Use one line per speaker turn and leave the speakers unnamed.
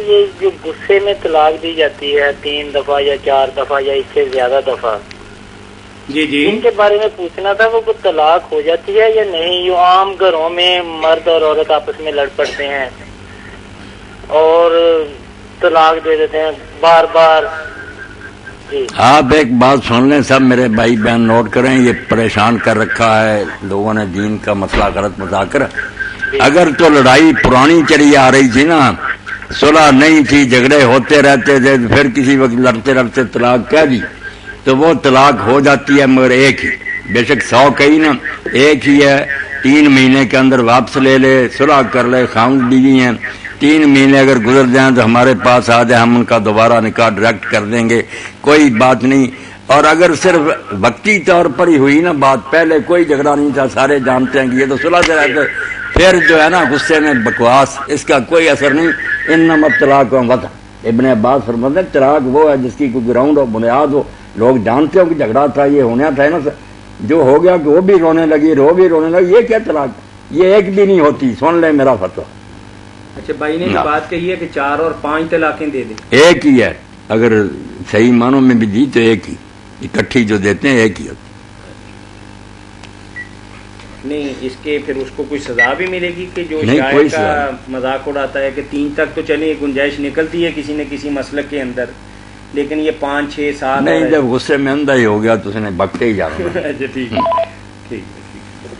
یہ جو غصے میں طلاق دی جاتی ہے 3 دفعہ یا 4 دفعہ یا اس سے زیادہ دفعہ،
جی جی
ان کے بارے میں پوچھنا تھا، وہ طلاق ہو جاتی ہے یا نہیں؟ یوں عام گھروں میں مرد اور عورت آپس میں لڑ پڑتے ہیں اور طلاق دے دیتے ہیں بار بار. جی
آپ ایک بات سن لیں سب میرے بھائی بہن نوٹ کریں، یہ پریشان کر رکھا ہے لوگوں نے دین کا مسئلہ غلط مذاکر. اگر تو لڑائی پرانی چلی آ رہی تھی نا، صلح نہیں تھی، جھگڑے ہوتے رہتے تھے، پھر کسی وقت لڑتے لڑتے طلاق کہہ دی تو وہ طلاق ہو جاتی ہے، مگر ایک ہی، بے شک 100 کہی نا، ایک ہی ہے. 3 مہینے کے اندر واپس لے لے، صلح کر لے، خاوند بیوی ہیں، 3 مہینے اگر گزر جائیں تو ہمارے پاس آ جائے، ہم ان کا دوبارہ نکاح ڈائریکٹ کر دیں گے، کوئی بات نہیں. اور اگر صرف وقتی طور پر ہی ہوئی نا بات، پہلے کوئی جھگڑا نہیں تھا، سارے جانتے ہیں کہ یہ تو صلح سے رہتے، پھر جو ہے نا غصے میں بکواس، اس کا کوئی اثر نہیں. انما الطلاق وطأ، ابن عباس فرماتے ہیں طلاق وہ ہے جس کی کوئی گراؤنڈ ہو، بنیاد ہو، لوگ جانتے ہو کہ جھگڑا تھا، یہ ہونا تھا نا، جو ہو گیا کہ وہ بھی رونے لگی، وہ بھی رونے لگی، یہ کیا طلاق؟ یہ ایک بھی نہیں ہوتی. سن لیں میرا فتویٰ.
اچھا بھائی نے بات کہی ہے کہ 4 اور 5 طلاقیں دے دیں،
ایک ہی ہے، اگر صحیح معنوں میں بھی دی تو ایک ہی، اکٹھی جو دیتے ہیں ایک ہی ہوتی.
نہیں اس کے پھر اس کو کوئی سزا بھی ملے گی کہ جو
نہیں،
شاعر
کوئی
کا
سزا
مذاق اڑاتا ہے کہ 3 تک تو چلے گنجائش نکلتی ہے کسی نہ کسی مسلک کے اندر، لیکن یہ 5 6 7
نہیں، جب غصے میں اندھا ہی ہو گیا تو اس نے بکتے ہی جانا.
اچھا ٹھیک ٹھیک.